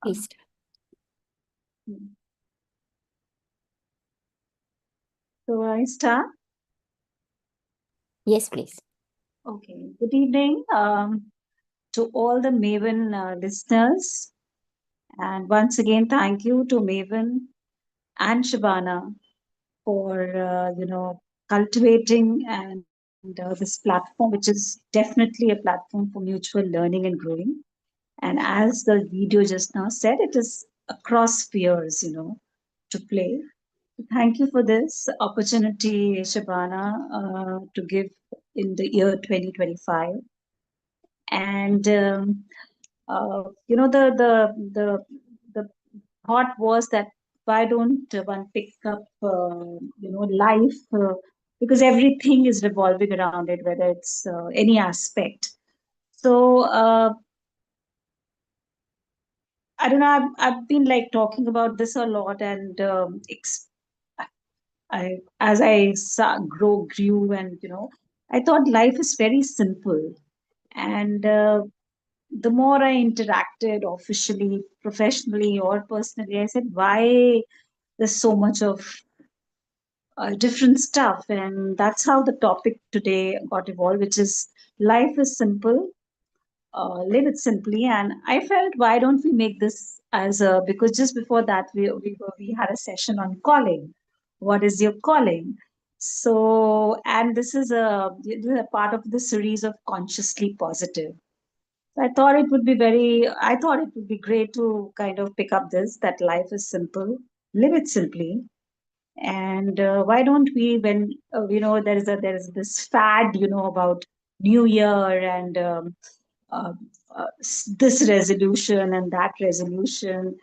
Please. So I start. Yes, please. Okay. Good evening to all the Maven listeners, and once again, thank you to Maven and Shabana for cultivating and this platform, which is definitely a platform for mutual learning and growing. And as the video just now said, it is across spheres, to play. Thank you for this opportunity, Shabana, to give in the year 2025. And the thought was that why don't one pick up life, because everything is revolving around it, whether it's any aspect. So I don't know. I've been like talking about this a lot, and as I grew, and I thought life is very simple. And the more I interacted officially, professionally, or personally, I said, why there's so much of different stuff? And that's how the topic today got evolved, which is life is simple, live it simply. And I felt, why don't we make this as a, because just before that, we had a session on calling. What is your calling? So, and this is a part of the series of Consciously Positive. I thought it would be great to kind of pick up this, that life is simple, live it simply. And why don't we, when, there is this fad, about New Year and uh, this resolution and that resolution,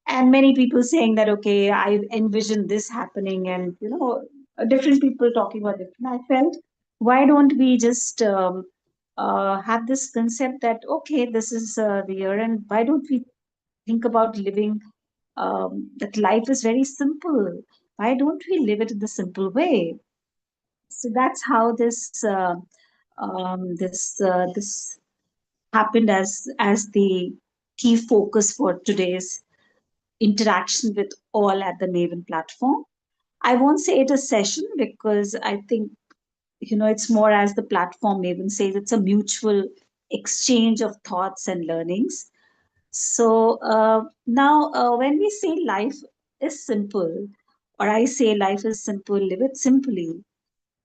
and many people saying that, okay, I envision this happening, and, different people talking about different. I felt, why don't we just have this concept that, okay, this is the year, and why don't we think about living, that life is very simple. Why don't we live it in the simple way? So that's how this happened as the key focus for today's interaction with all at the Maven platform. I won't say it a session, because I think, it's more, as the platform Maven says, it's a mutual exchange of thoughts and learnings. So now, when we say life is simple, or I say life is simple, live it simply.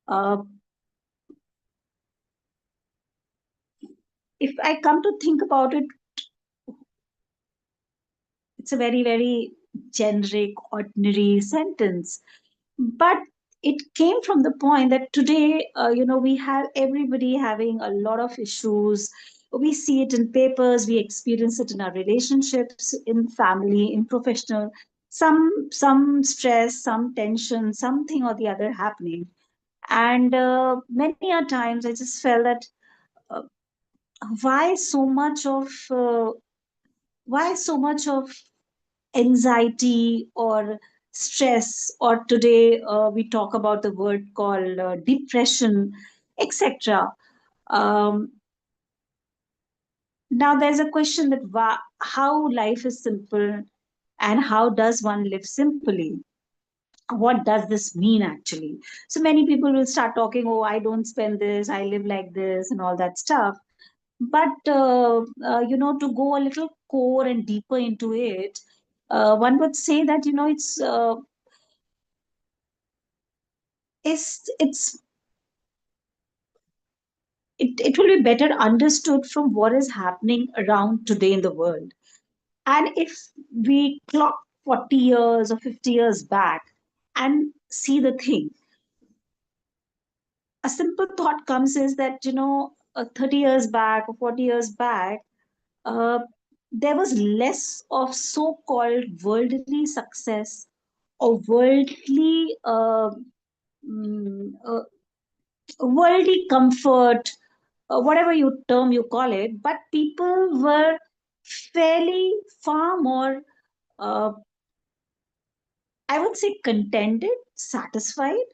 Uh, if I come to think about it, it's a very, very generic, ordinary sentence. But it came from the point that today, we have everybody having a lot of issues. We see it in papers, we experience it in our relationships, in family, in professional. Some stress, some tension, something or the other happening. And many a times I just felt that, uh, why so much of why so much of anxiety or stress, or today we talk about the word called depression, etc. um, Now there's a question that, how life is simple, and how does one live simply? What does this mean actually? So many people will start talking, oh, I don't spend this, I live like this, and all that stuff. But to go a little core and deeper into it, one would say that, it's it will be better understood from what is happening around today in the world. And if we clock 40 years or 50 years back and see the thing, a simple thought comes is that, 30 years back or 40 years back, uh, there was less of so-called worldly success, or mm, uh, worldly comfort, whatever you term you call it, but people were fairly far more, uh, I would say, contented, satisfied,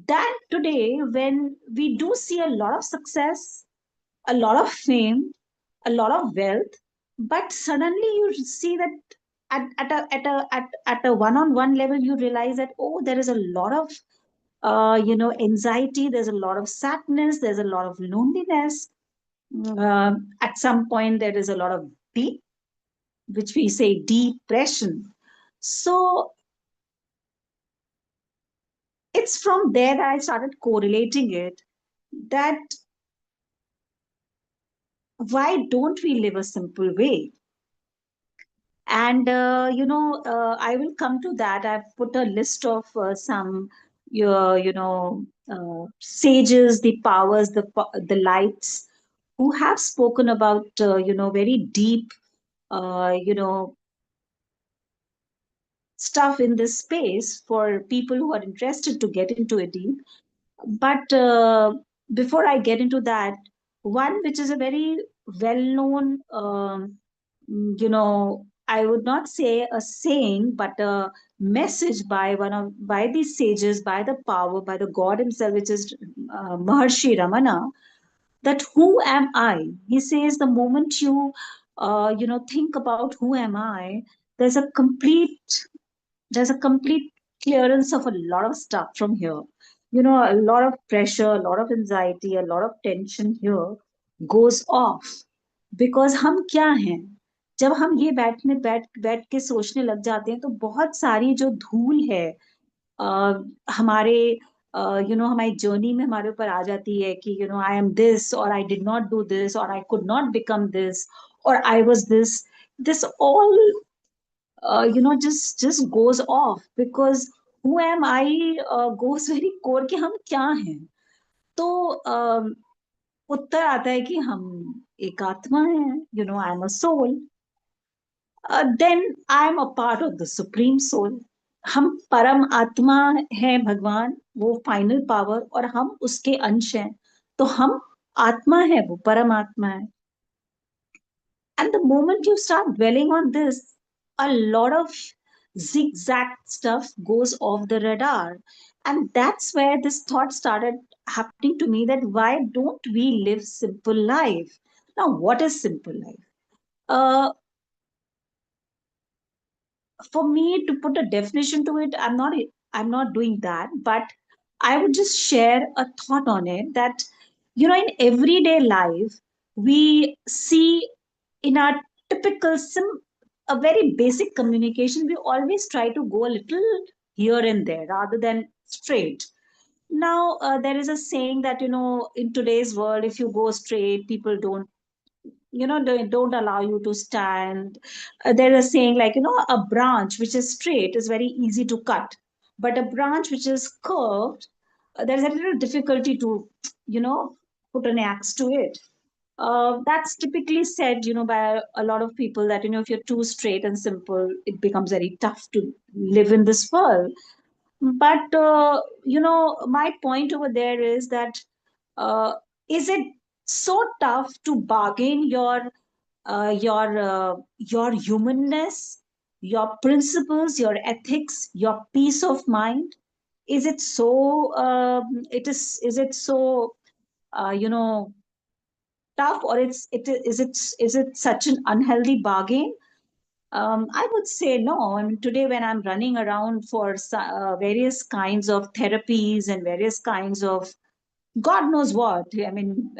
than today, when we do see a lot of success, a lot of fame, a lot of wealth, But suddenly you see that at a one-on-one level, you realize that, oh, there is a lot of anxiety, there's a lot of sadness, there's a lot of loneliness. At some point there is a lot of deep, which we say depression. So it's from there that I started correlating it, that why don't we live a simple way? And I will come to that. I've put a list of some your sages, the powers, the lights, who have spoken about very deep stuff in this space for people who are interested to get into it deep. But before I get into that, one which is a very well known, I would not say a saying, but a message by by these sages, by the power, by the God himself, which is Maharshi Ramana, that who am I? He says the moment you, think about who am I, there's a complete there's a complete clearance of a lot of stuff from here. A lot of pressure, a lot of anxiety, a lot of tension here goes off. Because हम क्या हैं, जब हम ये बैठ बैठ के सोचने लग जाते हैं, तो बहुत सारी जो धूल है हमारे हमारी जर्नी में हमारे ऊपर आ जाती है कि आई एम दिस, और I did not do this, और I could not become this, और I was this all just goes off, because who am I goes very core कि हम क्या हैं. तो उत्तर आता है कि हम एक आत्मा है, I am a soul. Then I am a part of the supreme soul. हम परम आत्मा है, भगवान वो फाइनल पावर, और हम उसके अंश हैं. तो हम आत्मा है, वो परम आत्मा है. And the moment you start dwelling on this, a lot of zigzag stuff goes off the radar. And that's where this thought started happening to me, that why don't we live simple life? Now, what is simple life? Uh, for me to put a definition to it, I'm not doing that, but I would just share a thought on it, that in everyday life we see, in our typical a very basic communication, we always try to go a little here and there rather than straight. Now there is a saying that in today's world, if you go straight, people don't allow you to stand. There's a saying, like, a branch which is straight is very easy to cut, but a branch which is curved, there's a little difficulty to you know put an axe to it. That's typically said, by a lot of people, that if you're too straight and simple, it becomes very tough to live in this world. But my point over there is that, uh, is it so tough to bargain your humanness, your principles, your ethics, your peace of mind? Is it so? Is it so? Uh, you know, tough, or is it such an unhealthy bargain? I would say no. I mean, today when I'm running around for various kinds of therapies and various kinds of God knows what. I mean,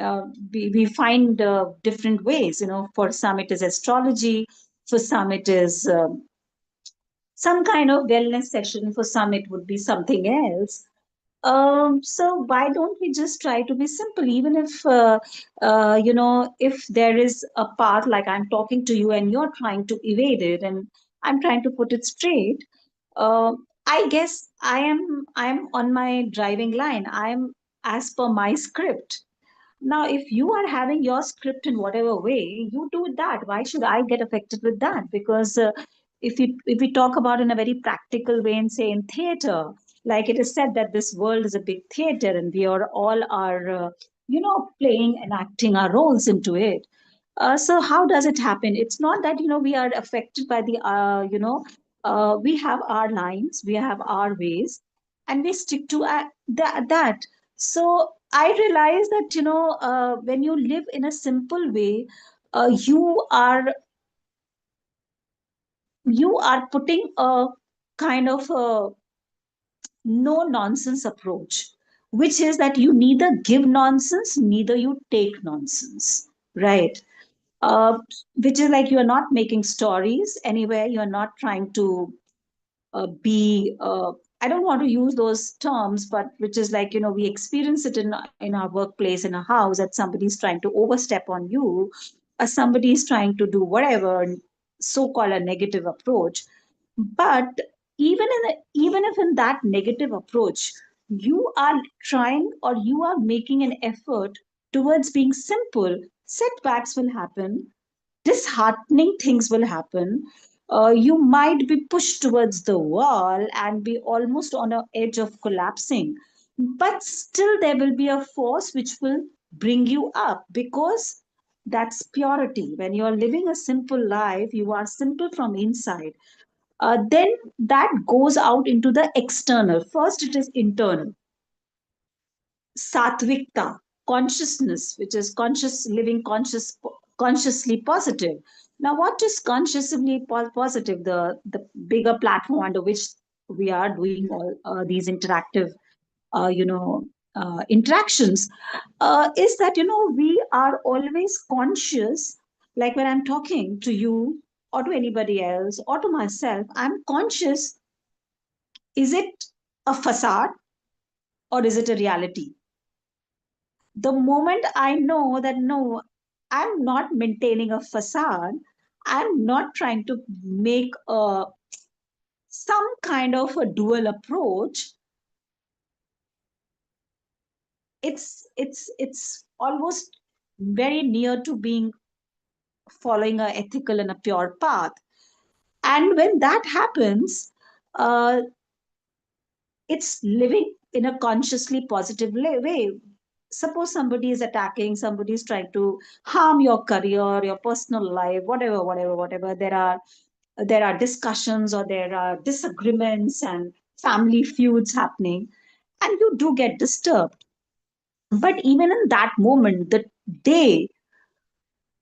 we find different ways. For some it is astrology, for some it is some kind of wellness session, for some it would be something else. So why don't we just try to be simple, even if if there is a path, like I'm talking to you and you're trying to evade it, and I'm trying to put it straight. Uh, I guess I am on my driving line. I'm as per my script. Now, if you are having your script in whatever way, you do that. Why should I get affected with that? Because if we talk about in a very practical way, and say in theater, like it is said that this world is a big theater, and we are all playing and acting our roles into it. So how does it happen? It's not that we are affected by the we have our lines, we have our ways, and we stick to that. So I realize that when you live in a simple way, you are. you are putting a kind of a no nonsense approach, which is that you neither give nonsense, neither you take nonsense, right? Uh, which is like you're not making stories anywhere, you're not trying to be I don't want to use those terms, but which is like, we experience it in our workplace, in a house, that somebody's trying to overstep on you, or somebody is trying to do whatever, so called a negative approach. But even if in that negative approach you are trying, or you are making an effort towards being simple, setbacks will happen, disheartening things will happen. You might be pushed towards the wall and be almost on a edge of collapsing. But still, there will be a force which will bring you up, because that's purity. When you are living a simple life, you are simple from inside. Then that goes out into the external. First, it is internal. Satvikta, consciousness, which is conscious living, consciously positive. Now, what is consciously positive? The bigger platform under which we are doing all these interactive, interactions, is that we are always conscious. Like when I'm talking to you, or to anybody else, or to myself, I'm conscious. Is it a facade, or is it a reality? The moment I know that no, I'm not maintaining a facade, I'm not trying to make some kind of a dual approach. It's almost very near to being following a ethical and a pure path. And when that happens, uh, it's living in a consciously positive way. Suppose somebody is attacking, somebody is trying to harm your career, your personal life, whatever. There are discussions, or there are disagreements and family feuds happening, and you do get disturbed. But even in that moment, the day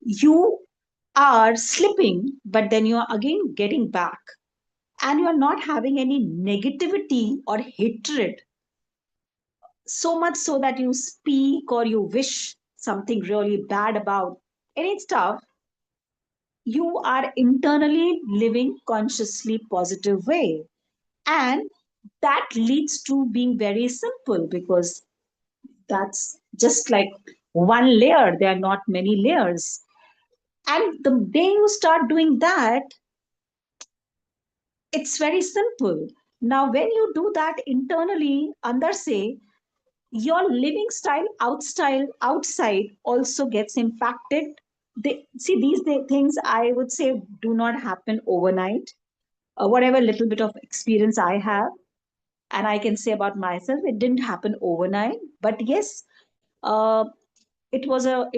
you are slipping, but then you are again getting back, and you are not having any negativity or hatred, so much so that you speak or you wish something really bad about any stuff, you are internally living consciously positive way. And that leads to being very simple, because that's just like one layer, there are not many layers. And the day you start doing that, it's very simple. Now when you do that internally, under say, your living style outside also gets impacted. They see these things, I would say, do not happen overnight. Whatever little bit of experience I have, and I can say about myself, it didn't happen overnight. But yes, uh, it was a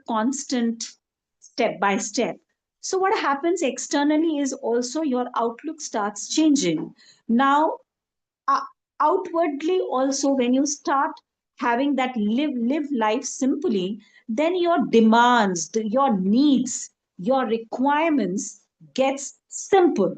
constant, step by step. So what happens externally is also your outlook starts changing. Now, uh, outwardly also, when you start having that live life simply, then your demands, your needs, your requirements gets simple.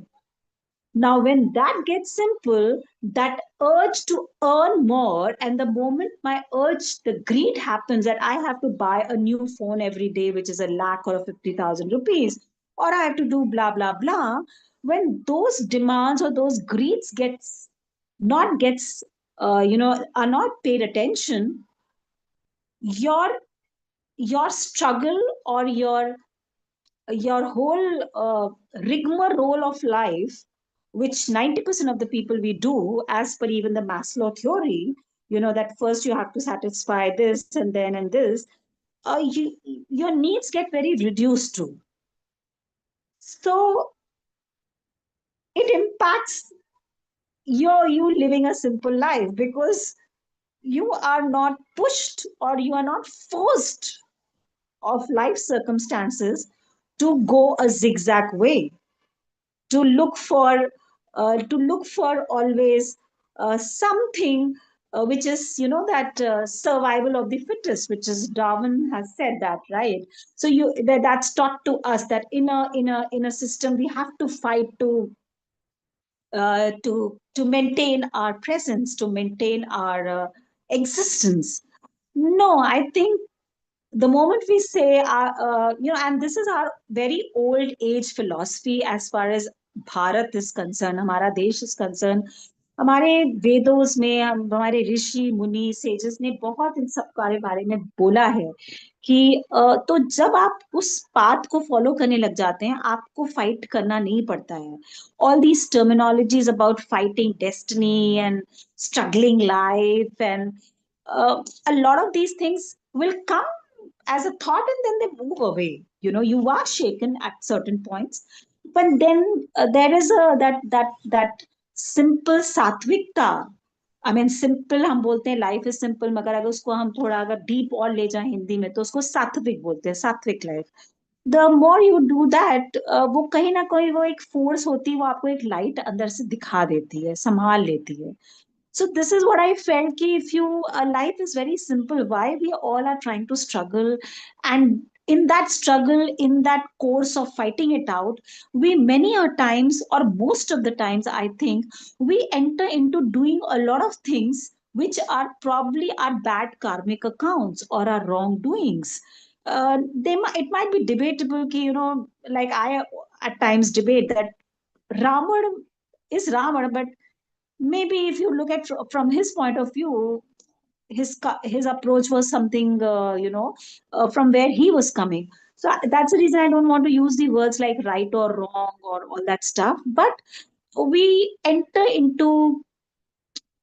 Now, when that gets simple, that urge to earn more, and the moment my urge, the greed happens that I have to buy a new phone every day, which is a lakh or a 50,000 rupees, or I have to do blah, blah, blah. When those demands or those greeds not gets, are not paid attention, your your struggle, or your whole rigmarole of life, which 90% of the people we do, as per even the Maslow theory, that first you have to satisfy this and this, your needs get very reduced to. So it impacts you living a simple life, because you are not pushed, or you are not forced of life circumstances to go a zigzag way, to look for always something. which is, that survival of the fittest, which is Darwin has said that, right? So that's taught to us that in a system we have to fight to maintain our presence, to maintain our existence. No, I think the moment we say, and this is our very old age philosophy as far as Bharat is concerned, हमारा देश is concerned, हमारे वेदोस में हमारे ऋषि मुनि sages ने बहुत इन सब के बारे में बोला है कि तो जब आप उस पाथ को फॉलो करने लग जाते हैं आपको फाइट करना नहीं पड़ता है. All these terminologies about fighting destiny and struggling life and a lot of these things will come as a thought and then they move away. You are shaken at certain points, but then there is a that simple सात्विकता. I mean simple हम बोलते हैं life is simple, मगर अगर उसको हम थोड़ा अगर डीप और ले जाएं हिंदी में तो उसको सात्विक बोलते हैं, सात्विक life. The more you do that, वो कहीं ना कहीं वो एक फोर्स होती है, वो आपको एक लाइट अंदर से दिखा देती है, संभाल लेती है. So this is what I felt ki if you life is very simple, why we all are trying to struggle, and in that struggle, in that course of fighting it out, we many a times or most of the times I think we enter into doing a lot of things which are probably our bad karmic accounts or our wrongdoings. It might be debatable ki, like I at times debate that Ravan is Ravan, but maybe if you look at from his point of view, his approach was something, from where he was coming. So that's the reason I don't want to use the words like right or wrong or all that stuff, but we enter into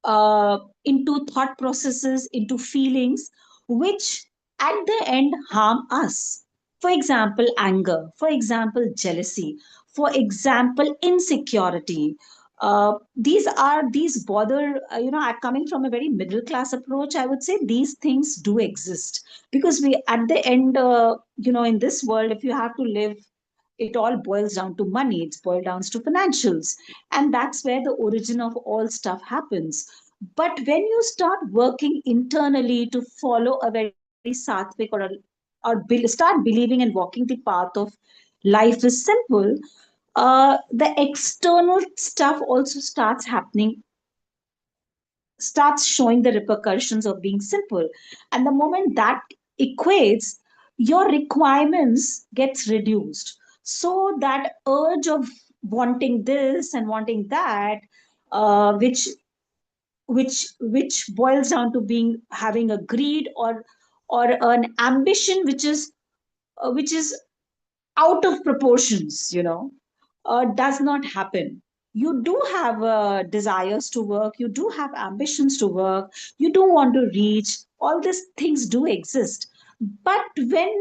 thought processes, into feelings, which at the end harm us. For example, anger, for example, jealousy, for example, insecurity. These bother, coming from a very middle class approach, I would say these things do exist because we, at the end, in this world, if you have to live, it all boils down to money, it's boiled down to financials, and that's where the origin of all stuff happens. But when you start working internally to follow a very sattvic start believing and walking the path of life is simple, the external stuff also starts showing the repercussions of being simple. And the moment that equates, your requirements gets reduced. So that urge of wanting this and wanting that, which boils down to being having a greed or an ambition which is out of proportions, does not happen. You do have desires to work, you do have ambitions to work, you do want to reach, all these things do exist. But when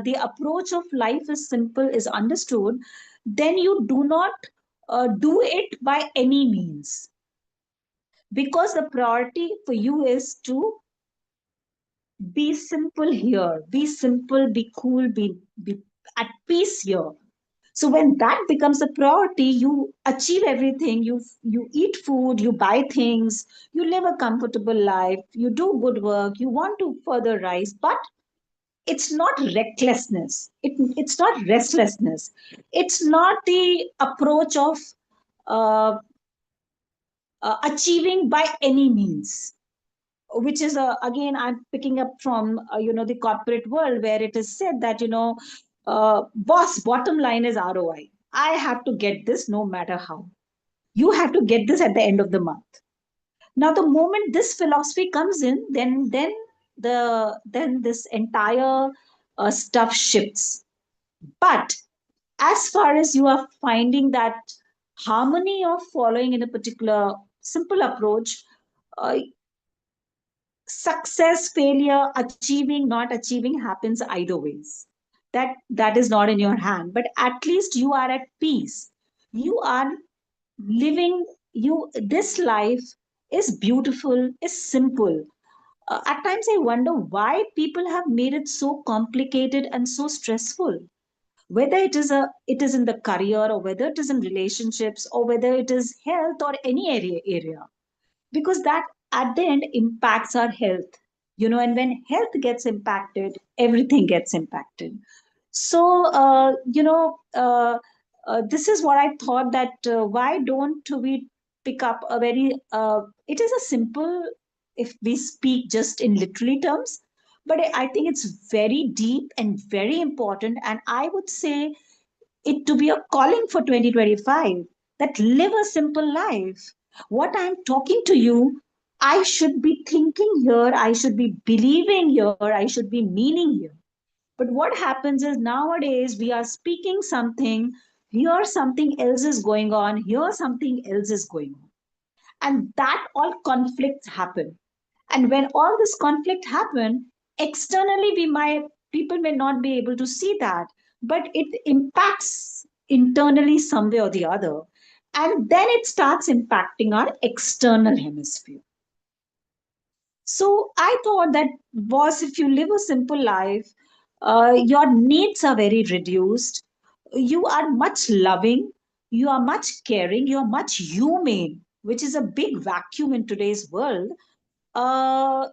the approach of life is simple is understood, then you do not do it by any means, because the priority for you is to be simple here, be simple, be cool, be at peace here. So when that becomes a priority, you achieve everything. You eat food, you buy things, you live a comfortable life, you do good work, you want to further rise, but it's not recklessness. It's not restlessness. It's not the approach of uh, achieving by any means, which is again I'm picking up from the corporate world, where it is said that boss, bottom line is ROI. I have to get this no matter how. You have to get this at the end of the month. Now the moment this philosophy comes in, then this entire stuff shifts. But as far as you are finding that harmony of following in a particular simple approach, uh, success, failure, achieving, not achieving happens either ways. That is not in your hand, but at least you are at peace. You are living, you this life is beautiful, is simple. At times I wonder why people have made it so complicated and so stressful, whether it is in the career, or whether it is in relationships, or whether it is health or any area. Because that at the end impacts our health. And when health gets impacted, everything gets impacted. So, this is what I thought, that why don't we pick up a very, it is a simple, if we speak just in literary terms, but I think it's very deep and very important. And I would say it to be a calling for 2025, that live a simple life. What I'm talking to you, I should be thinking here, I should be believing here, I should be meaning here. But what happens is nowadays we are speaking something, here something else is going on, here something else is going on. And that all conflicts happen. And when all this conflict happen, externally we might, people may not be able to see that, but it impacts internally some way or the other. And then it starts impacting our external hemisphere. So I thought that, boss, if you live a simple life, your needs are very reduced. You are much loving. You are much caring. You are much humane, which is a big vacuum in today's world. Uh,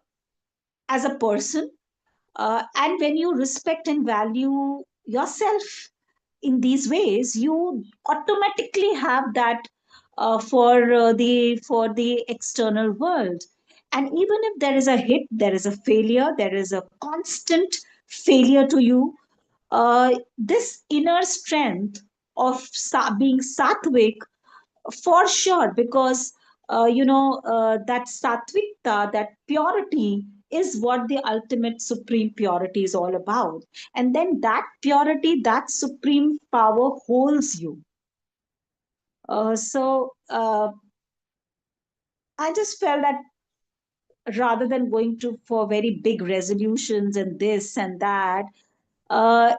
as a person, and when you respect and value yourself in these ways, you automatically have that for the external world. And even if there is a hit, there is a failure, there is a constant failure to you, this inner strength of being sattvic, for sure, because that sattvikta, that purity, is what the ultimate supreme purity is all about. And then that purity, that supreme power holds you. So I just felt that rather than going to for very big resolutions and this and that,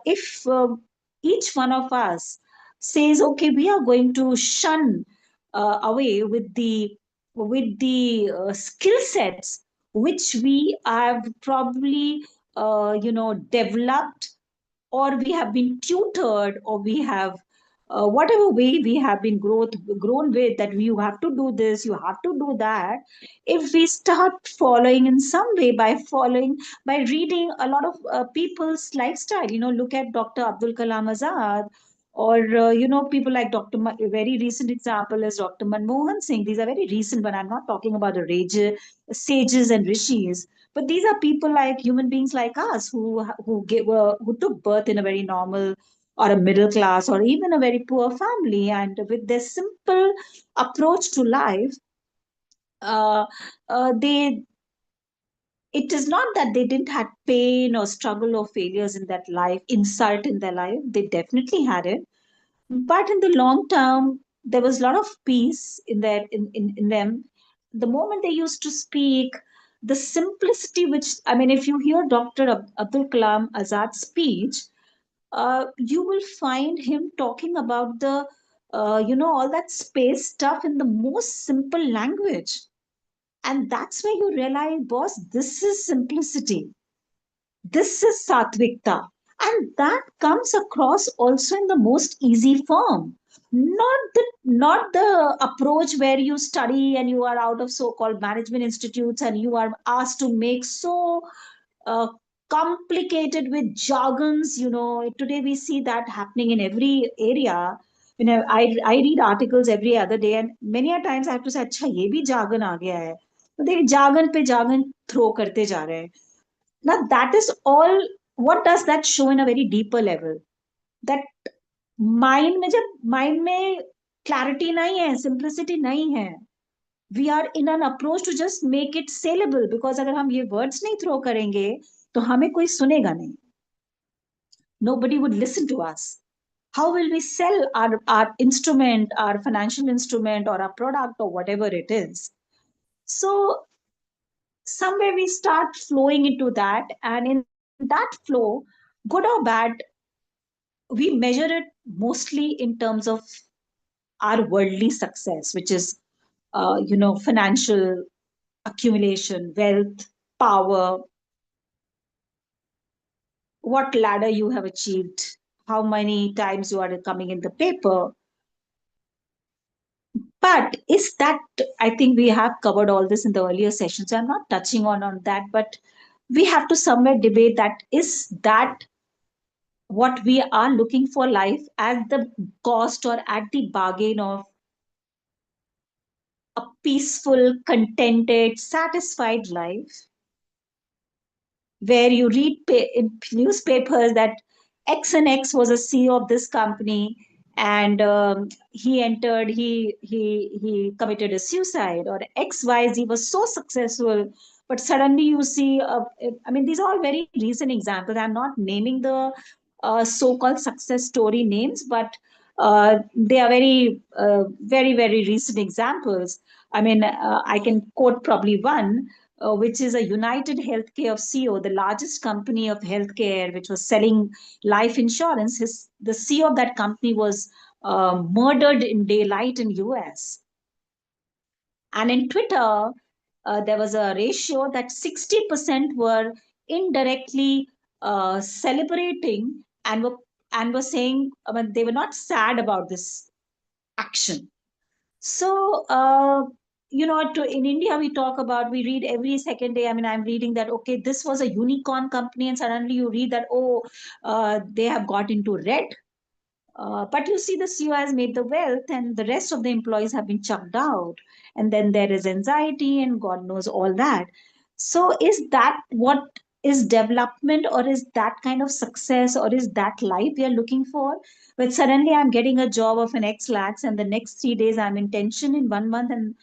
if each one of us says, okay, we are going to shun away with the skill sets which we have probably developed, or we have been tutored, or we have whatever way we have been grown with, that you have to do this, you have to do that. If we start following in some way, by reading a lot of people's lifestyle, look at Dr. Abdul Kalam Azad, or people like a very recent example is Dr. Manmohan Singh. These are very recent, but I'm not talking about the sages and rishis, but these are people like human beings like us, who took birth in a very normal or a middle class or even a very poor family, and with their simple approach to life, uh, they it is not that they didn't have pain or struggle or failures in that life, insult in their life. They definitely had it, but in the long term, there was a lot of peace in them. The moment they used to speak, the simplicity, which, I mean, if you hear Dr. Abdul Kalam Azad's speech, you will find him talking about all that space stuff in the most simple language. And that's where you realize, boss, this is simplicity. This is sattvikta. And that comes across also in the most easy form. Not the approach where you study and you are out of so-called management institutes and you are asked to make so uh, complicated with jargons. Today we see that happening in every area. I read articles every other day, and many a times I have to say, अच्छा ये भी jargon आ गया है. तो they jargon पे jargon throw करते जा रहे हैं. Now that is all. What does that show in a very deeper level? That mind में क्लैरिटी नहीं है, सिंप्लिसिटी नहीं है. We are in an approach to just make it saleable, because अगर हम ये वर्ड्स नहीं थ्रो करेंगे तो हमें कोई सुनेगा नहीं. Nobody would listen to us. How will we sell our instrument, our financial instrument, or our product, or whatever it is? So somewhere we start flowing into that, and in that flow, good or bad, we measure it mostly in terms of our worldly success, which is financial accumulation, wealth, power, what ladder you have achieved, how many times you are coming in the paper. But is that, I think we have covered all this in the earlier session, so I'm not touching on that, but we have to somewhere debate that is that what we are looking for life at the cost or at the bargain of a peaceful, contented, satisfied life, where you read in newspapers that X and X was a CEO of this company, and he entered, he committed a suicide, or XYZ was so successful, but suddenly you see, I mean, these are all very recent examples. I'm not naming the so-called success story names, but they are very recent examples. I mean, I can quote probably one, which is a United Healthcare of CEO, the largest company of healthcare, which was selling life insurance. The CEO of that company was murdered in daylight in US. And in Twitter, there was a ratio that 60% were indirectly celebrating and were saying, I mean, they were not sad about this action. So, in India, we talk about, we read every second day. I mean, I'm reading that, okay, this was a unicorn company, and suddenly you read that, oh, they have got into red. But you see, the CEO has made the wealth, and the rest of the employees have been chucked out. And then there is anxiety, and God knows all that. So, is that what is development, or is that kind of success, or is that life we are looking for? But suddenly I'm getting a job of an X lakhs, and the next 3 days I'm in tension in 1 month, and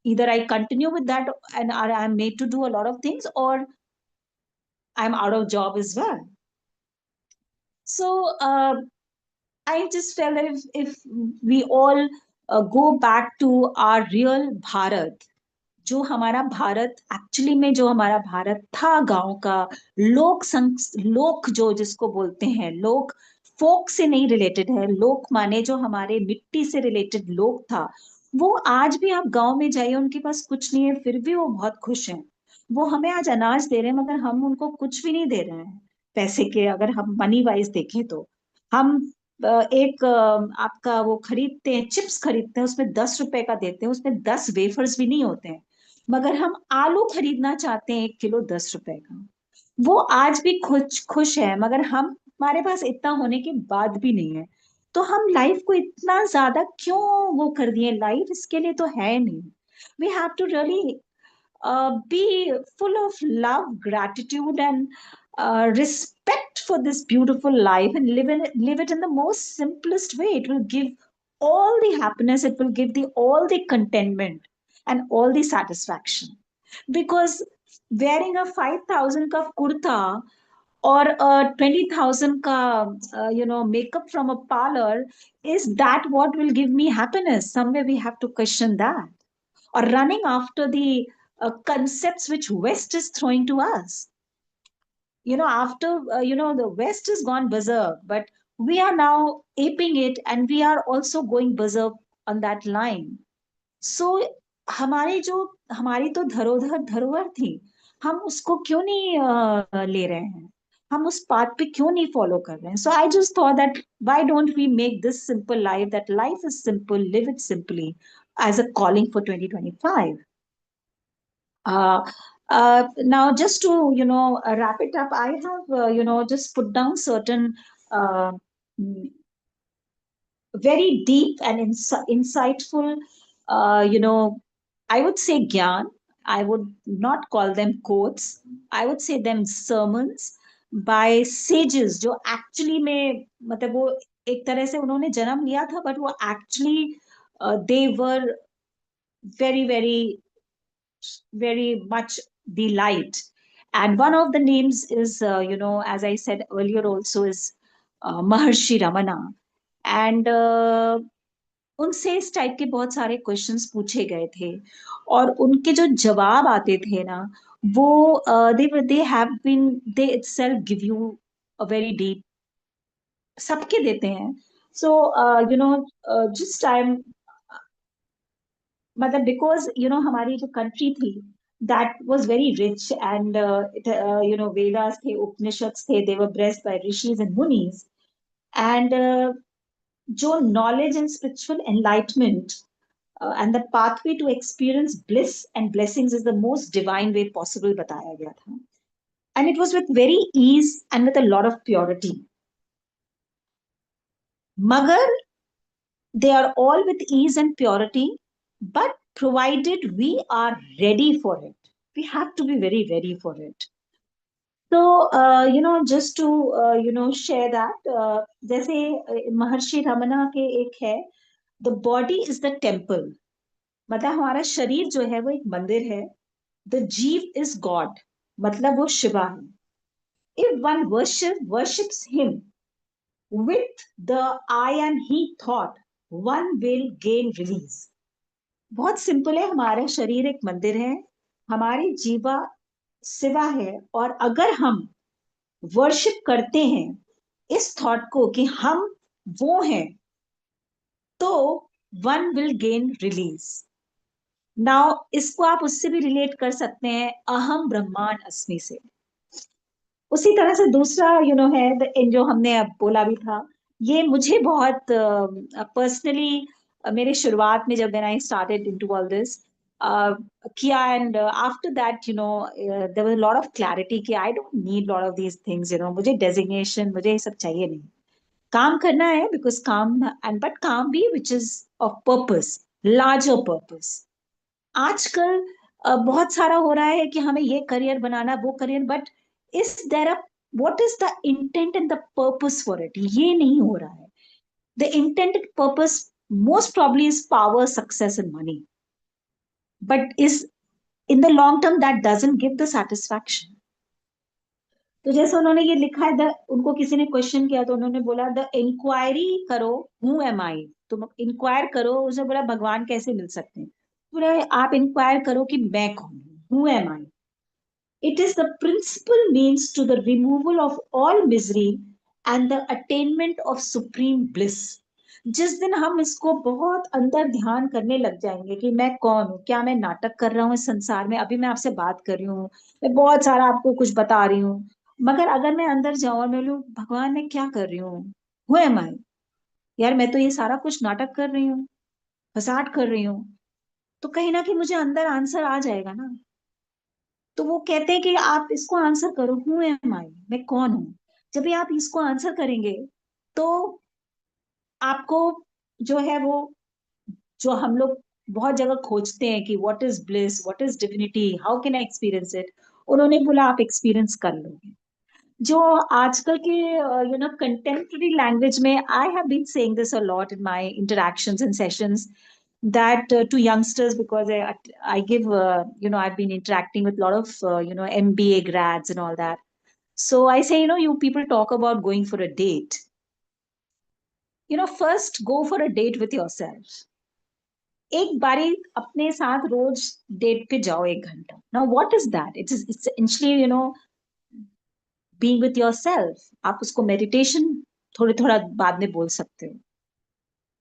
either I continue with that and I'm made to do a lot of things, or I'm out of job as well. So I just felt that if we all go back to our real Bharat, जो हमारा Bharat actually में जो हमारा भारत था गांव का, लोक जो जिसको बोलते हैं, लोक फोक से नहीं रिलेटेड है, लोक माने जो हमारे मिट्टी से रिलेटेड लोक था, वो आज भी आप गांव में जाइए, उनके पास कुछ नहीं है, फिर भी वो बहुत खुश हैं। वो हमें आज अनाज दे रहे हैं, मगर हम उनको कुछ भी नहीं दे रहे हैं पैसे के, अगर हम मनी वाइज देखें तो। हम एक आपका वो खरीदते हैं, चिप्स खरीदते हैं, उसमें 10 रुपए का देते हैं, उसमें 10 वेफर्स भी नहीं होते हैं, मगर हम आलू खरीदना चाहते हैं 1 किलो 10 रुपए का। वो आज भी खुश खुश है, मगर हम, हमारे पास इतना होने के बाद भी नहीं है। तो हम लाइफ को इतना ज्यादा क्यों वो कर दिए, लाइफ इसके लिए तो है नहीं। We have to really be full of love, gratitude, and respect for this beautiful life, and live it in the most simplest way. It will give all the happiness, it will give the all the contentment and all the satisfaction. Because wearing a 5,000 ka kurta or a 20,000 ka makeup from a parlor, is that what will give me happiness? Somewhere we have to question that, or running after the concepts which West is throwing to us. After the West has gone berserk, but we are now aping it, and we are also going berserk on that line. So हमारी जो हमारी तो धरोधर धरोहर थी, हम उसको क्यों नहीं ले रहे हैं, हम उस पाथ पे क्यों नहीं फॉलो कर रहे हैं? So I just thought that why don't we make this simple life, that life is simple, live it simply, as a calling for 2025. Uh, Now, just to wrap it up, I have just put down certain uh, very deep and insightful, I would say gyan. I would not call them quotes. I would say them sermons by sages, जो actually में मतलब वो एक तरह से उन्होंने जन्म लिया था, but वो actually they were very very much the light. And one of the names is, as I said earlier, also is Maharshi Ramana. And उनसे इस टाइप के बहुत सारे क्वेश्चंस पूछे गए थे, और उनके जो जवाब आते थे ना, वो they have been, they itself give you a very deep, सबके देते हैं। सो जिस टाइम, मतलब बिकॉज हमारी जो कंट्री थी, that was very rich, and Vedas थे, उपनिषद्स थे, they were blessed by rishis and munis, and जो knowledge and spiritual enlightenment and the pathway to experience bliss and blessings is the most divine way possible बताया गया था. And it was with very ease and with a lot of purity. मगर they are all with ease and purity, but provided we are ready for it. We have to be very ready for it. So, just to, share that, जैसे महर्षि रमना के एक है, the body is the temple. मतलब हमारा शरीर जो है वो एक मंदिर है. The जीव is God. मतलब वो शिवा है. If one worships him with the I and he thought, one will gain release. बहुत सिंपल है. हमारा शरीर एक मंदिर है, हमारी जीवा शिवा है, और अगर हम वर्शिप करते हैं इस थॉट को कि हम वो हैं, तो one will gain release. Now इसको आप उससे भी रिलेट कर सकते हैं, अहम ब्रह्मांड अस्मि से. उसी तरह से दूसरा है जो हमने अब बोला भी था, ये मुझे बहुत पर्सनली मेरे शुरुआत में जब I started into all this किया, and after that there was a lot of clarity कि I don't need lot of these things. मुझे डेजिग्नेशन, मुझे ये सब चाहिए नहीं. काम करना है बिकॉज काम, एंड बट काम भी which is of purpose, larger purpose. आजकल बहुत सारा हो रहा है कि हमें ये करियर बनाना, वो career, but is there a what is the intent and the purpose for it, ये नहीं हो रहा है. The intended purpose most probably is power, success and money, but is in the long term that doesn't give the satisfaction. तो जैसे उन्होंने ये लिखा है, उनको किसी ने क्वेश्चन किया तो उन्होंने बोला द इंक्वायरी करो, हु एम आई. तुम इंक्वायर करो. उसने बोला भगवान कैसे मिल सकते हैं. बोला आप इंक्वायर करो कि मैं कौन हूँ, who am I. It is the principal means to the removal of all misery and the attainment of supreme bliss. जिस दिन हम इसको बहुत अंदर ध्यान करने लग जाएंगे कि मैं कौन हूँ, क्या मैं नाटक कर रहा हूँ इस संसार में, अभी मैं आपसे बात कर रही हूँ, मैं बहुत सारा आपको कुछ बता रही हूँ, मगर अगर मैं अंदर जाऊं और मैं बोलूं भगवान मैं क्या कर रही हूँ, हु एम आई, यार मैं तो ये सारा कुछ नाटक कर रही हूँ, फसाड कर रही हूँ, तो कहीं ना कहीं मुझे अंदर आंसर आ जाएगा ना. तो वो कहते हैं कि आप इसको आंसर करो, हु एम आई, मैं कौन हूं. जब भी आप इसको आंसर करेंगे तो आपको जो है वो, जो हम लोग बहुत जगह खोजते हैं कि what is bliss, what is divinity, how can I experience it, उन्होंने बोला आप एक्सपीरियंस कर लोगे. जो आजकल के कंटेम्प्रेरी लैंग्वेज में, I have been saying this a lot in my interactions and sessions, that to youngsters, because I give I've been interacting with a lot of MBA grads and all that. So I say, you people talk about going for a date. First go for a date with yourself. एक बारी अपने साथ रोज date पे जाओ 1 घंटा. Now what is that? It's essentially being with yourself. आप उसको meditation थोड़े थोड़ा बाद में बोल सकते हो.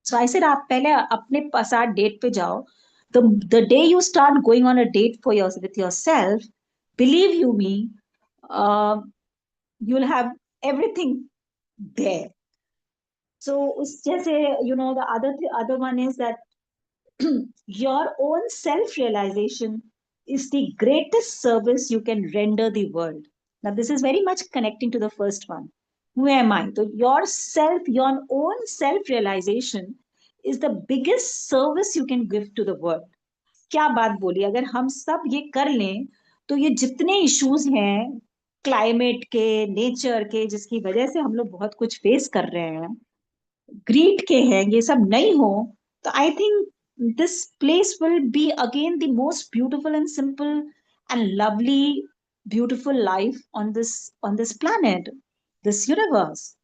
So I said आप पहले अपने साथ डेट पे जाओ. The day you start going on a date with yourself, believe you me, uh, you'll have everything there. So उस जैसे the other one is that your own self realization is the greatest service you can render the world. Now this is very much connecting to the first one. Who am I? So your own self realization is the biggest service you can give to the world. क्या बात बोली. अगर हम सब ये कर लें तो ये जितने इश्यूज हैं क्लाइमेट के, नेचर के, जिसकी वजह से हम लोग बहुत कुछ फेस कर रहे हैं, ग्रीड के हैं, ये सब नहीं हो, तो I think this place will be again the most beautiful and simple and lovely beautiful life on this planet, this universe.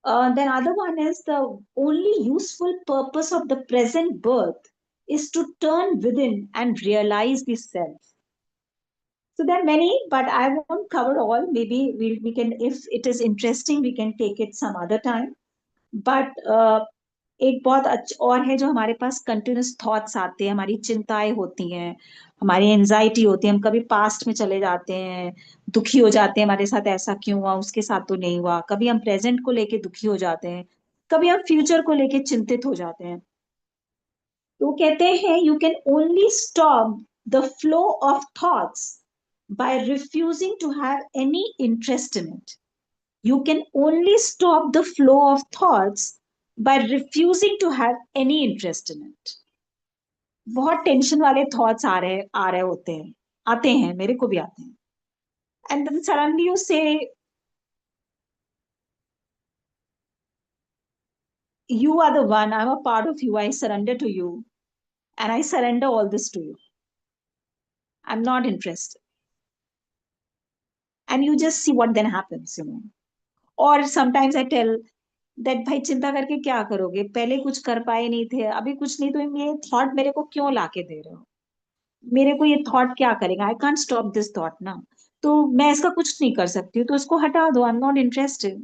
Then other one is the only useful purpose of the present birth is to turn within and realize the self. So there are many, but I won't cover all. Maybe we can, if it is interesting, we can take it some other time. But एक बहुत अच्छा और है, जो हमारे पास continuous thoughts आते हैं, हमारी चिंताएं होती हैं, हमारी एंजाइटी होती है, हम कभी पास्ट में चले जाते हैं, दुखी हो जाते हैं, हमारे साथ ऐसा क्यों हुआ, उसके साथ तो नहीं हुआ, कभी हम प्रेजेंट को लेके दुखी हो जाते हैं. कभी हम फ्यूचर को लेके चिंतित हो जाते हैं। तो कहते हैं you can only stop the flow of thoughts by refusing to have any interest in it. You can only stop the flow of thoughts by refusing to have any interest in it. बहुत tension वाले thoughts आ रहे होते हैं, आते हैं, मेरे को भी आते हैं। एंड देन सडनली यू से you are the one, I'm a part of you, I surrender to you, and I surrender all this to you. I'm not interested. And you just see what then happens, you know. Or sometimes I tell that भाई चिंता करके क्या करोगे, पहले कुछ कर पाए नहीं थे, अभी कुछ नहीं, तो ये थॉट मेरे को क्यों लाके दे रहे हो, मेरे को ये थॉट क्या करेगा, I can't stop this thought ना, तो मैं इसका कुछ नहीं कर सकती हूँ, तो इसको हटा दो, I am not interested.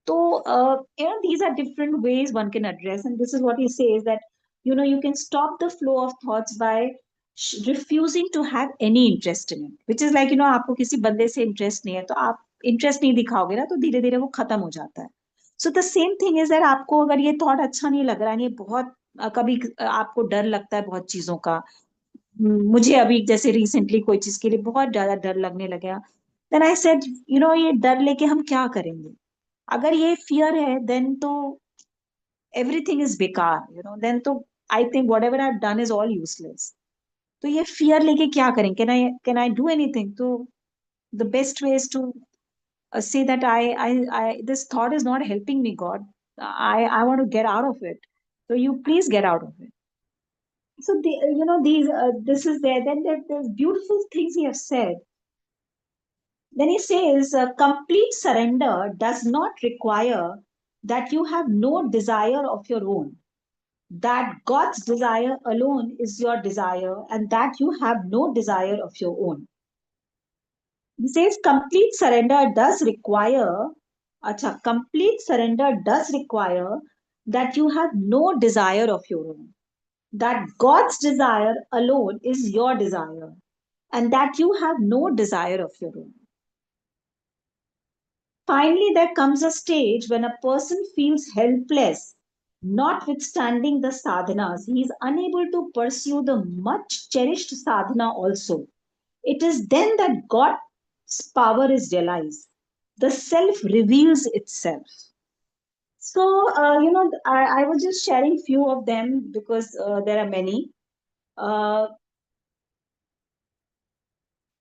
So, these are different ways one can address, and this is what he says that you can stop the flow of thoughts by refusing to have any interest in it, which is like आपको किसी बंदे से interest नहीं है, तो आप interest नहीं दिखाओगे ना, तो धीरे धीरे वो खत्म हो जाता है। So the same thing is that आपको अगर ये थॉट अच्छा नहीं लग रहा है, ये बहुत कभी आपको डर लगता है बहुत चीजों का। मुझे अभी जैसे रिसेंटली कोई चीज के लिए बहुत ज्यादा डर लगने लगा, देन आई सेड ये डर लेके हम क्या करेंगे, अगर ये फियर है देन तो एवरीथिंग इज बेकार, देन तो I think whatever I done is all useless. तो ये फियर लेके क्या करें, कैन आई डू एनीथिंग, तो the best way is to say that I this thought is not helping me, God, I want to get out of it, so you please get out of it. So these this is there, then there's beautiful things he has said. Then he says, complete surrender does not require that you have no desire of your own, that God's desire alone is your desire, and that you have no desire of your own. He says, complete surrender does require that you have no desire of your own, that God's desire alone is your desire, and that you have no desire of your own. Finally, there comes a stage when a person feels helpless, notwithstanding the sadhanas. He is unable to pursue the much cherished sadhana also. It is then that God's power is realized. The self reveals itself. So, I was just sharing few of them because there are many. Uh,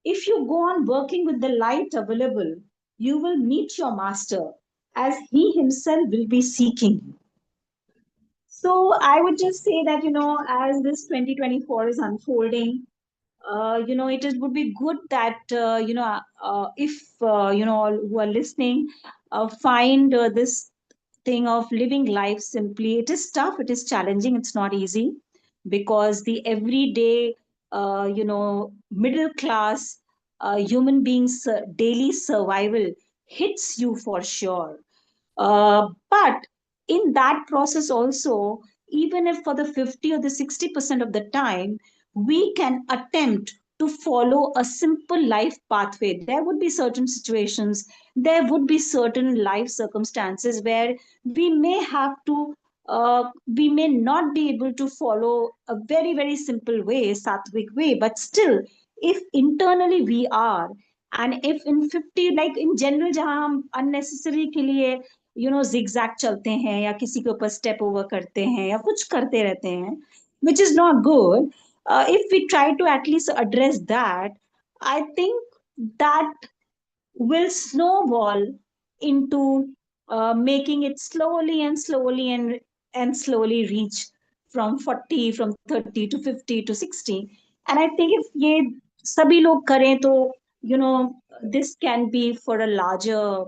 if you go on working with the light available, you will meet your master as he himself will be seeking you. So I would just say that, as this 2024 is unfolding, would be good that, if, all who are listening, find this thing of living life simply. It is tough, it is challenging, it's not easy, because the everyday, middle class human beings' daily survival hits you for sure. But in that process also, even if for the 50 or the 60% of the time, we can attempt to follow a simple life pathway. There would be certain situations, there would be certain life circumstances where we may have to, we may not be able to follow a very, very simple way, sattvic way, but still, if internally we are, and if in 50, like in general, जहाँ हम unnecessary के लिए zigzag चलते हैं, या किसी के ऊपर step over करते हैं, या कुछ करते रहते हैं, which is not good. If we try to at least address that, I think that will snowball into making it slowly and slowly and slowly reach from 40, from 30 to 50 to 60. And I think if ये सभी लोग करें तो you know this can be for a larger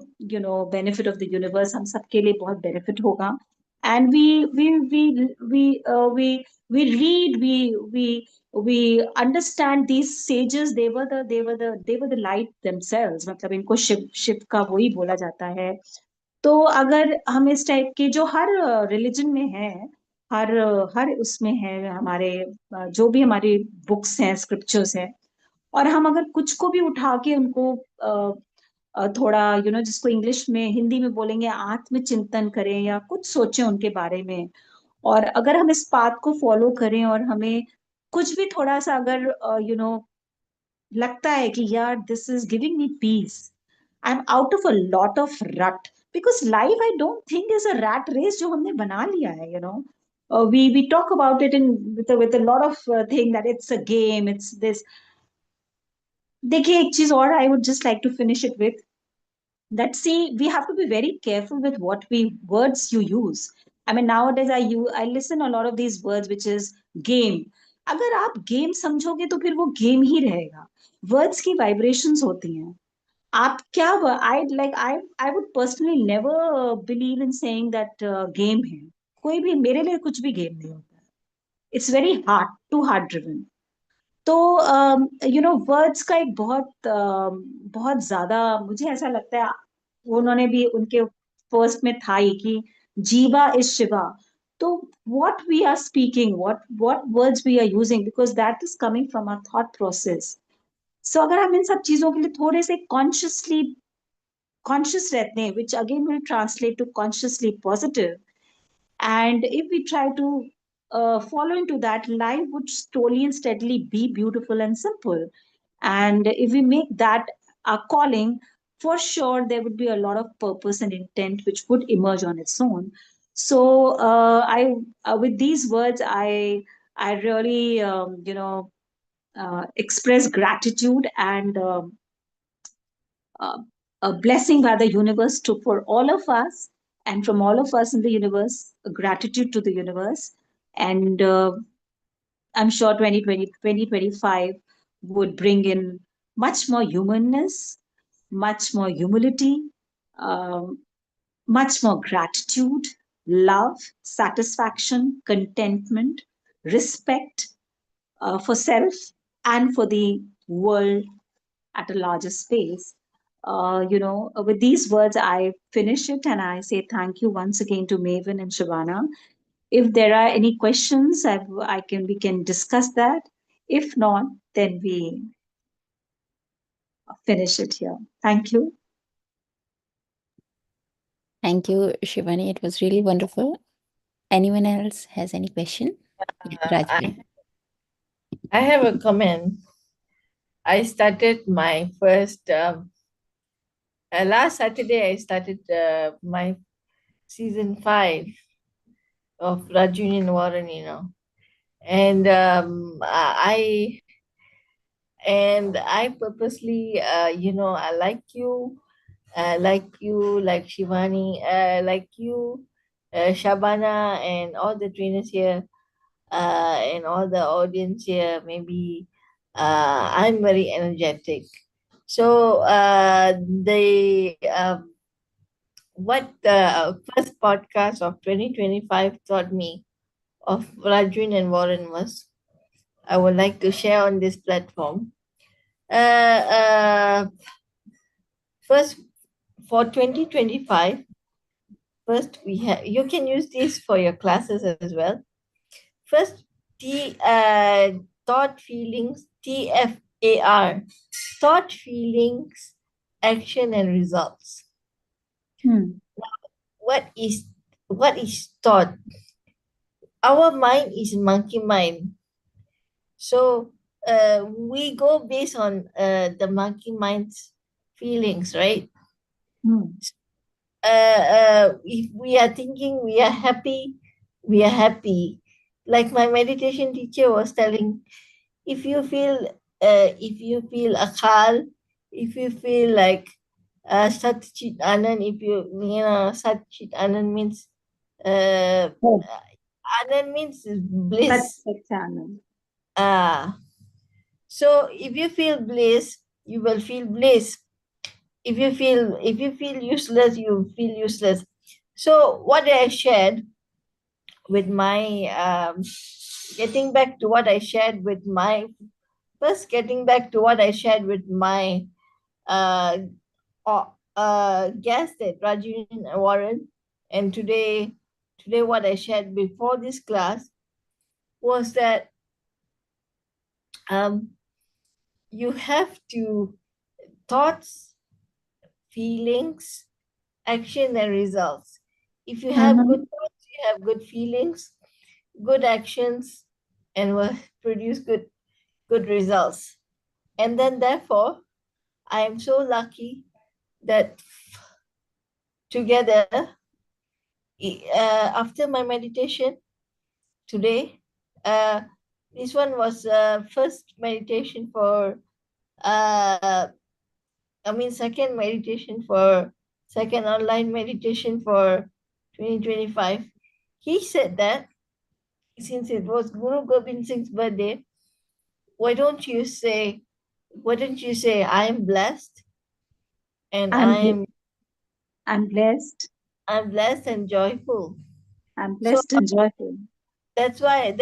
benefit of the universe, हम सबके लिए बहुत benefit होगा. And we read, we understand these sages. They were the light themselves. मतलब इनको शिव शिव का वही बोला जाता है. तो अगर हम इस टाइप के जो हर रिलीजन में है, हर हर उसमें है, हमारे जो भी हमारी बुक्स हैं, स्क्रिप्चर्स हैं, और हम अगर कुछ को भी उठा के उनको थोड़ा जिसको इंग्लिश में हिंदी में बोलेंगे आत्मचिंतन करें या कुछ सोचें उनके बारे में। और अगर हम इस बात को फॉलो करें और हमें कुछ भी थोड़ा सा अगर लगता है कि यार this is giving me peace, I am out of a lot of rut, because life I don't think is a rat race जो हमने बना लिया है, we talk about it in with a lot of thing that it's a game, it's this. देखिए एक चीज और I would just like to finish it with that, see, we have to be very careful with what we words you use. I mean, nowadays I listen a lot of these words which is game. अगर आप game समझोगे तो फिर वो game ही रहेगा। Words की vibrations होती हैं। आप क्या, I like I would personally never believe in saying that game है। कोई भी मेरे लिए कुछ भी गेम नहीं होता है। It's very hard to hard driven. तो वर्ड्स का एक बहुत ज्यादा मुझे ऐसा लगता है, उन्होंने भी उनके फर्स्ट में था ही कि जीवा इज शिवा। तो what we are speaking, what words we are using, because that is coming from our thought process. So अगर हम इन सब चीजों के लिए थोड़े से कॉन्शियस रहते हैं, which again will translate to consciously positive, and if we try to follow into that, life would slowly and steadily be beautiful and simple. And if we make that our calling, for sure there would be a lot of purpose and intent which would emerge on its own. So I with these words I really express gratitude and uh, a blessing by the universe to for all of us, and from all of us in the universe, a gratitude to the universe. And I'm sure 2025 would bring in much more humanness, much more humility, um, much more gratitude, love, satisfaction, contentment, respect for self and for the world at a larger space. With these words, I finish it and I say thank you once again to Maven and Shavana. If there are any questions, we can discuss that. If not, then we finish it here. Thank you. Thank you, Shivani. It was really wonderful. Anyone else has any question? Yeah, Rajvi. I have a comment. I started my first last Saturday. I started my season 5 of Rajuni and Warren. And I purposely, I like Shivani, like you, Shabana, and all the trainers here, and all the audience here. Maybe I'm very energetic. So the what the first podcast of 2025 taught me of Rajun and Warren was, I would like to share on this platform. Uh, uh, First, for 2025, first we have, you can use this for your classes as well. First, thought feelings, TFAR, thought feelings, action and results. Hmm. What is what is thought? Our mind is monkey mind. So we go based on the monkey mind's feelings, right? Hmm. If we are thinking we are happy, we are happy. Like my meditation teacher was telling, if you feel akal, if you feel like sat chit anand, if sat chit anand means uh, Oh, anand means bliss. that's channel. Ah, so if you feel bliss, you will feel bliss. If you feel useless, you feel useless. So what I shared with my getting back to what I shared with my first getting back to what I shared with my uh, guest at Rajin Warren, and today what I shared before this class was that you have to thoughts, feelings, action, and results. If you have good Mm-hmm. thoughts, you have good feelings, good actions, and will produce good results. And then therefore, I am so lucky that together, after my meditation today, uh, this one was first meditation for uh, second meditation for second online meditation for 2025. He said that since it was Guru Gobind Singh's birthday, why don't you say, I am blessed and I'm bl- I'm blessed. I'm blessed and joyful. I'm So blessed and joyful. that's why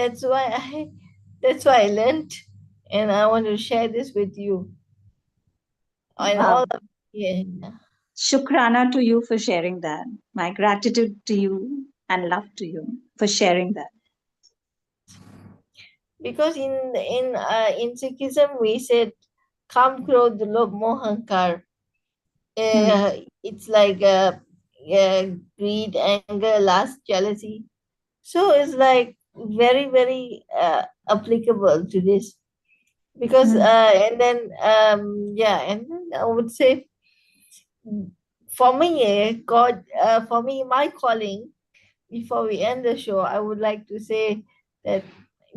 I learned, and I want to share this with you and all Wow. of yeah. Shukrana to you for sharing that. My gratitude to you and love to you for sharing that. Because in Sikhism we said Kam Krodh Lobh Moh Ahankar. Hmm. It's like greed, anger, lust, jealousy. So it's like very very applicable to this because Hmm. and then yeah, and then I would say for me, for me, my calling. Before we end the show, I would like to say that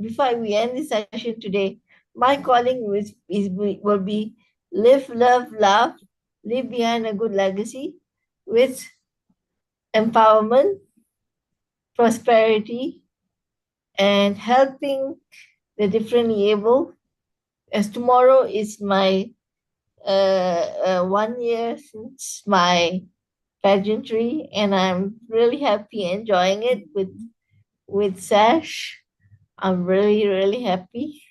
before we end this session today, my calling will be live, love, laugh, leave behind a good legacy with empowerment, prosperity, and helping the differently able. As tomorrow is my 1 year since my pageantry, and I'm really happy enjoying it with Sash. I'm really, really happy.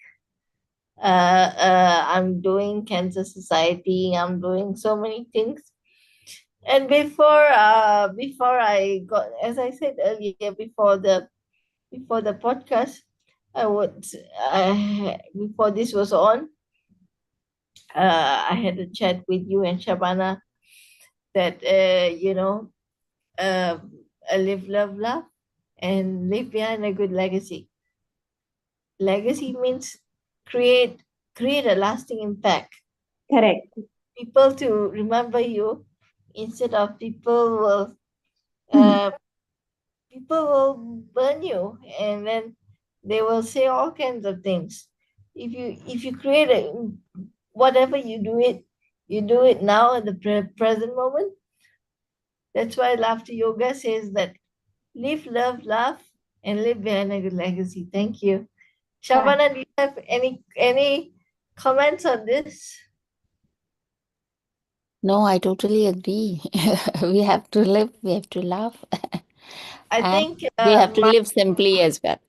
I'm doing Cancer Society. I'm doing so many things. And before I got, as I said earlier, before the podcast, I would before this was on, I had a chat with you and Shabana that uh, live, love, love, and leave behind a good legacy. Legacy means create create a lasting impact. Correct. People to remember you instead of Hmm. uh, people will burn you, and then they will say all kinds of things. If you create a whatever you do it now at the present moment. That's why laughter yoga says that live, love, laugh, and live behind a good legacy. Thank you. Thank- Shabana, do you have any comments on this? No, I totally agree. We have to live, we have to laugh, I and think we have to live simply as well.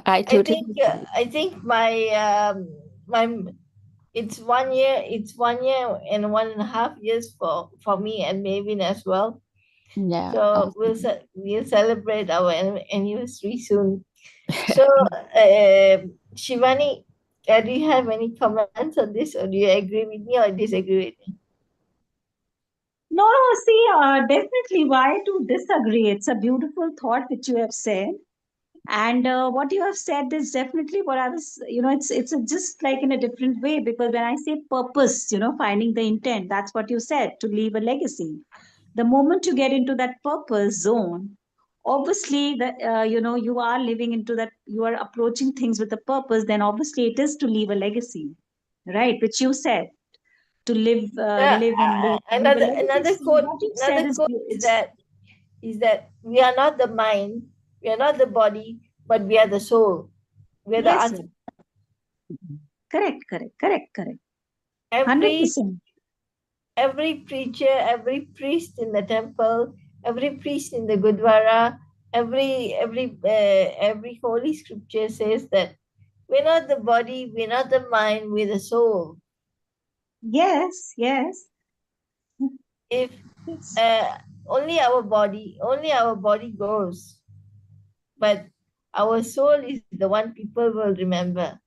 I totally agree. I think my it's 1 year and 1.5 years for me and Mavin as well. Yeah, So awesome. we'll celebrate our anniversary soon. So Shivani, do you have any comments on this, or do you agree with me or disagree with me? No, no, see, definitely why to disagree? It's a beautiful thought which you have said. And what you have said is definitely what I was, it's just like in a different way because when I say purpose, finding the intent, that's what you said, to leave a legacy. The moment you get into that purpose zone, obviously you are living into that, you are approaching things with a purpose, then obviously it is to leave a legacy, right? Which you said, to Yeah, live and leave a legacy. So what you said another is quote is that we are not the mind, we are not the body, but we are the soul. We are the yes, Atma. yes. Correct, correct, correct, correct. Every 100%. every preacher, every priest in the temple, every priest in the Gurdwara, every holy scripture says that we're not the body, we're not the mind, we're the soul. Yes, yes, If yes. uh, only our body goes, but our soul is the one people will remember.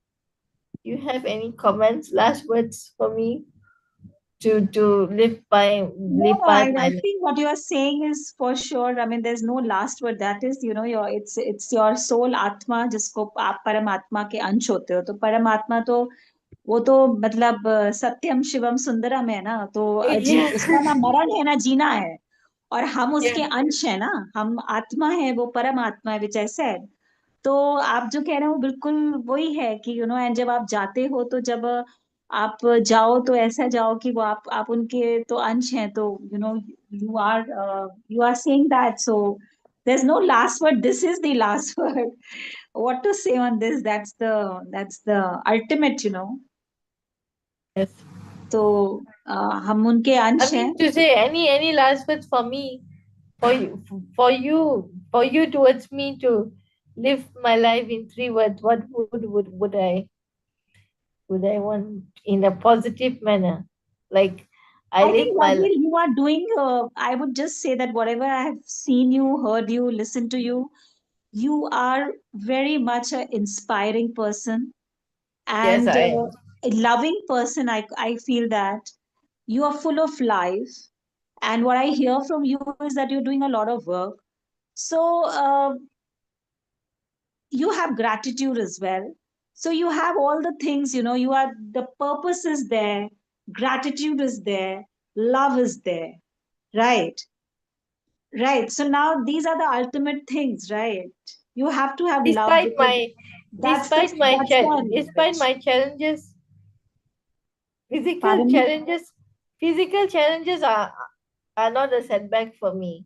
Do you have any comments, last words for me? to No, live no, by I my think what you are saying is for sure. I mean, there's no last word. That is, your it's your soul आत्मा जिसको आप परमात्मा के अंश होते हो. तो परमात्मा तो वो तो मतलब सत्यम शिवम सुंदरम है ना. तो yeah उसका ना मरण है ना जीना है. और हम yeah उसके अंश है ना. हम आत्मा है, वो परमात्मा है, विच आई सेड. तो आप जो कह रहे हो बिल्कुल वही है कि एंड जब आप जाते हो तो जब आप जाओ तो ऐसा जाओ कि वो आप उनके तो अंश हैं. तो you are you are saying that. So there is no last word. This is the last word. What to say on this. That's the ultimate. yes. तो हम उनके I अंश हैं. mean to say any last words for me, for you towards me to live my life in 3 words. What would I want in a positive manner? Like I I live think, my Rajveer, you are doing, I would just say that whatever I have seen you, heard you, listened to you, you are very much an inspiring person yes and I am. a loving person. I feel that you are full of life. And what I hear from you is that you're doing a lot of work. So you have gratitude as well. So you have all the things, the purpose is there, gratitude is there, love is there. Right. Right. So now these are the ultimate things, right? You have to have love Despite because my that's the despite language. my challenges, physical Pardon me? challenges, physical challenges are not a setback for me.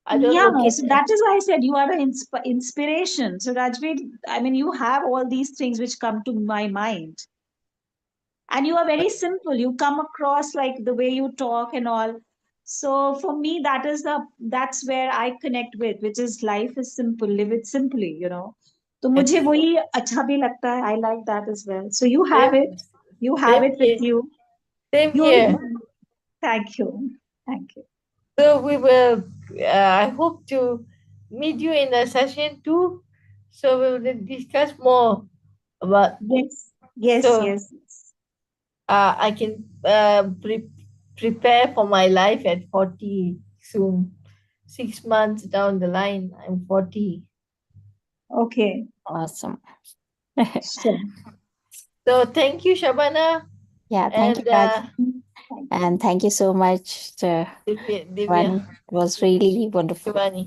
I don't Yeah, look it so as that is why I said you are an inspiration. So Rajveer, I mean, you have all these things which come to my mind, and you are very simple. You come across like the way you talk and all. So for me, that's where I connect with, which is life is simple, live it simply. तो मुझे yes. वही अच्छा भी लगता है. I like that as well. So you have Same, it. You have same it with here. you. Same You. here. Thank you. Thank you. So we will. I hope to meet you in a session two. So we will discuss more about. Yes. Yes. So Yes. Yes. I can prepare for my life at 40 soon. 6 months down the line, I'm 40. Okay. Awesome. Sure. So thank you, Shabana, Yeah, thank you, and Raj. Thank you. And thank you so much, Divya. Vani. It was really wonderful. Shivani.